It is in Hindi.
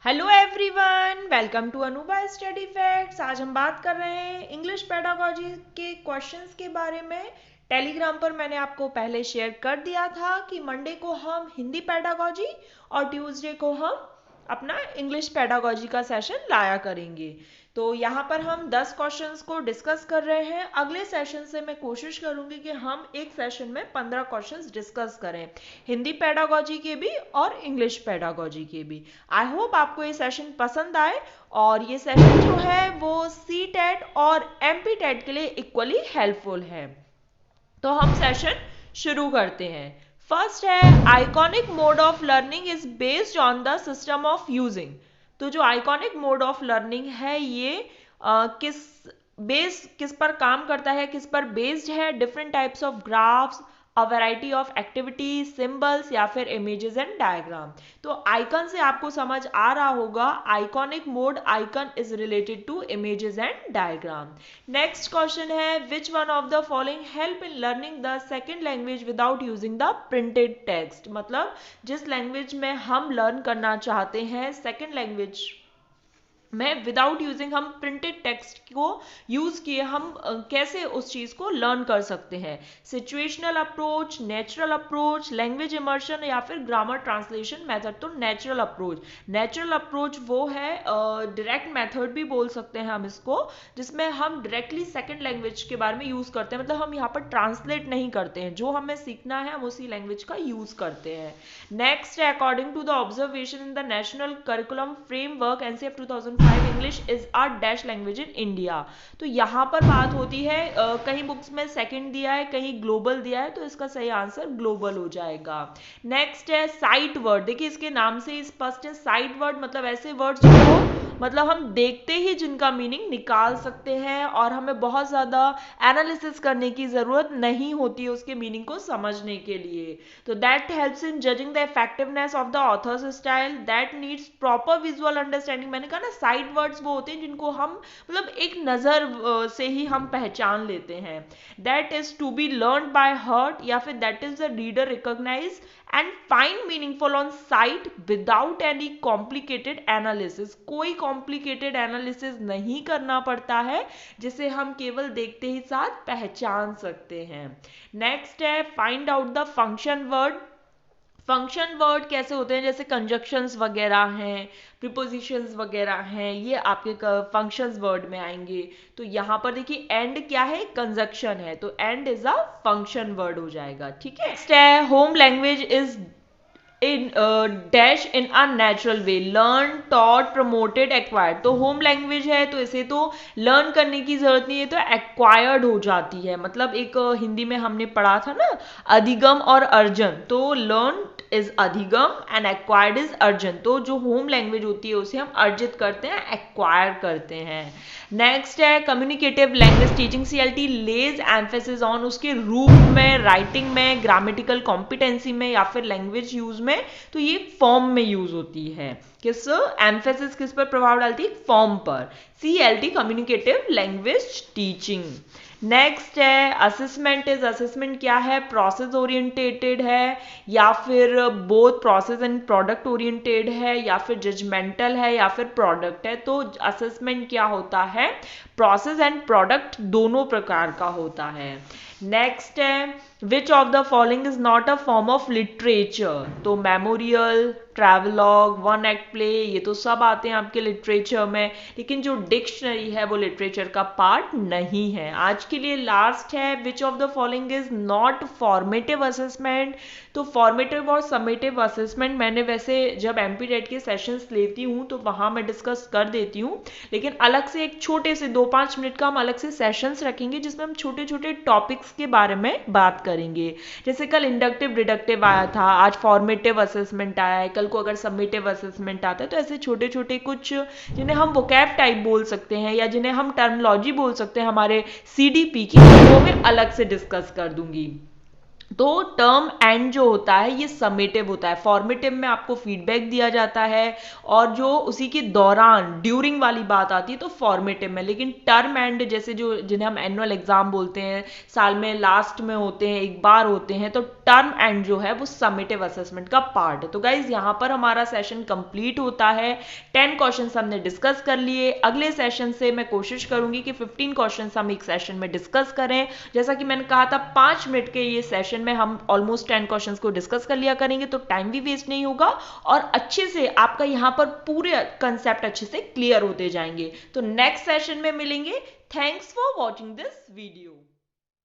Hello everyone, welcome to Anubha study facts. आज हम बात कर रहे हैं इंग्लिश पेडागोजी के क्वेश्चंस के बारे में। टेलीग्राम पर मैंने आपको पहले शेयर कर दिया था कि मंडे को हम हिंदी पेडागोजी और ट्यूसडे को हम अपना इंग्लिश पेडागोजी का सेशन लाया करेंगे। तो यहाँ पर हम 10 क्वेश्चंस को डिस्कस कर रहे हैं। अगले सेशन से मैं कोशिश करूंगी कि हम एक सेशन में 15 क्वेश्चंस डिस्कस करें, हिंदी पेडागोजी के भी और इंग्लिश पेडागोजी के भी। आई होप आपको ये सेशन पसंद आए और ये सेशन जो है वो सी टेट और एमपी टेट के लिए इक्वली हेल्पफुल है। तो हम सेशन शुरू करते हैं। फर्स्ट है iconic mode of learning is based on the system of using. तो जो आइकॉनिक मोड ऑफ लर्निंग है ये किस पर काम करता है, किस पर बेस्ड है? Different types of graphs, a variety of activities, symbols या फिर इमेजेस एंड डायग्राम। तो आइकन से आपको समझ आ रहा होगा, iconic mode, icon is related to images and diagram. Next question है which one of the following help in learning the second language without using the printed text. मतलब जिस लैंग्वेज में हम लर्न करना चाहते हैं सेकेंड लैंग्वेज में, विदाउट यूजिंग, हम प्रिंटेड टेक्स्ट को यूज किए हम कैसे उस चीज को लर्न कर सकते हैं? Situational approach, natural approach, language immersion या फिर ग्रामर ट्रांसलेशन मेथड। तो नेचुरल अप्रोच, नेचुरल अप्रोच वो है, डायरेक्ट मेथड भी बोल सकते हैं हम इसको, जिसमें हम डायरेक्टली सेकेंड लैंग्वेज के बारे में यूज करते हैं। मतलब हम यहाँ पर ट्रांसलेट नहीं करते हैं, जो हमें सीखना है हम उसी लैंग्वेज का यूज करते हैं। नेक्स्ट है according to the observation in the national curriculum framework NCF 2005 English is a dash language in India. तो यहाँ पर बात होती है, कहीं बुक्स में सेकंड दिया है, कहीं ग्लोबल दिया है, तो इसका सही आंसर ग्लोबल हो जाएगा। नेक्स्ट है साइट वर्ड। देखिए इसके नाम से ही स्पष्ट है, साइट वर्ड मतलब ऐसे वर्ड्स जो मतलब हम देखते ही जिनका मीनिंग निकाल सकते हैं और हमें बहुत ज्यादा एनालिसिस करने की जरूरत नहीं होती है उसके मीनिंग को समझने के लिए। तो that helps in judging the effectiveness of the author's style, that needs proper visual understanding. मैंने कहा ना, साइड वर्ड्स वो होते हैं जिनको हम मतलब एक नजर से ही हम पहचान लेते हैं। That is to be learn by heart या फिर that is the reader recognise and find meaningful on sight without any complicated analysis. कोई कॉम्प्लिकेटेड एनालिसिस नहीं करना पड़ता है, जिसे हम केवल देखते ही साथ पहचान सकते हैं। नेक्स्ट है find out the function word. Function word कैसे होते हैं? जैसे कंजक्शंस वगैरह हैं, प्रीपोजिशंस वगैरह हैं, ये आपके फंक्शंस वर्ड में आएंगे। तो यहाँ पर देखिए एंड क्या है? कंजक्शन है, तो and is a function word हो जाएगा। ठीक है। नेक्स्ट है home language is in dash in a natural way, learn, taught, promoted, acquired। तो होम लैंग्वेज है तो इसे तो लर्न करने की जरूरत नहीं है, तो एक्वायर्ड हो जाती है। मतलब एक हिंदी में हमने पढ़ा था ना, अधिगम और अर्जन। तो लर्न इज अधिगम एंड एक्वायर्ड इज अर्जन। तो जो होम लैंग्वेज होती है उसे हम अर्जित करते हैं, एक्वायर करते हैं। नेक्स्ट है communicative language teaching CLT lays emphasis on, उसके रूप में, राइटिंग में, ग्रामेटिकल कॉम्पिटेंसी में या फिर लैंग्वेज यूज में। तो ये फॉर्म में यूज होती है। किस एम्फेसिस किस पर प्रभाव डालती है? फॉर्म पर। CLT communicative language teaching. Next है असेसमेंट इज, असेसमेंट क्या है? प्रोसेस ओरिएंटेटेड है या फिर both process and product oriented है या फिर जजमेंटल है या फिर प्रोडक्ट है। तो असेसमेंट क्या होता है? प्रोसेस एंड प्रोडक्ट दोनों प्रकार का होता है। नेक्स्ट है which of the following is not a form of literature. तो memorial, travelogue, one act play, ये तो सब आते हैं आपके लिटरेचर में, लेकिन जो डिक्शनरी है वो लिटरेचर का पार्ट नहीं है। आज के लिए लास्ट है which of the following is not formative assessment. तो फॉर्मेटिव और समेटिव असेसमेंट मैंने वैसे जब एमपी टेट के सेशंस लेती हूँ तो वहां मैं डिस्कस कर देती हूँ, लेकिन अलग से एक छोटे से 2-5 मिनट का हम अलग से सेशंस रखेंगे जिसमें हम छोटे छोटे टॉपिक्स के बारे में बात करेंगे। जैसे कल इंडक्टिव डिडक्टिव आया था, आज फॉर्मेटिव असेसमेंट आया है, कल को अगर समेटिव असेसमेंट आता है, तो ऐसे छोटे छोटे कुछ जिन्हें हम वोकैब टाइप बोल सकते हैं या जिन्हें हम टर्मिनोलॉजी बोल सकते हैं हमारे सीडीपी की, वो मैं अलग से डिस्कस कर दूंगी। तो टर्म एंड जो होता है ये समेटिव होता है, फॉर्मेटिव में आपको फीडबैक दिया जाता है, और जो उसी के दौरान ड्यूरिंग वाली बात आती है तो फॉर्मेटिव में। लेकिन टर्म एंड जैसे जो जिन्हें हम एनुअल एग्जाम बोलते हैं, साल में लास्ट में होते हैं, एक बार होते हैं, तो टर्म एंड जो है वो समेटिव असेसमेंट का पार्ट है। तो गाइज यहाँ पर हमारा सेशन कंप्लीट होता है। 10 क्वेश्चन हमने डिस्कस कर लिए। अगले सेशन से मैं कोशिश करूंगी कि 15 क्वेश्चन हम एक सेशन में डिस्कस करें। जैसा कि मैंने कहा था 5 मिनट के ये सेशन में हम ऑलमोस्ट 10 क्वेश्चंस को डिस्कस कर लिया करेंगे, तो टाइम भी वेस्ट नहीं होगा और अच्छे से आपका यहां पर पूरे कंसेप्ट अच्छे से क्लियर होते जाएंगे। तो नेक्स्ट सेशन में मिलेंगे। Thanks for watching this video.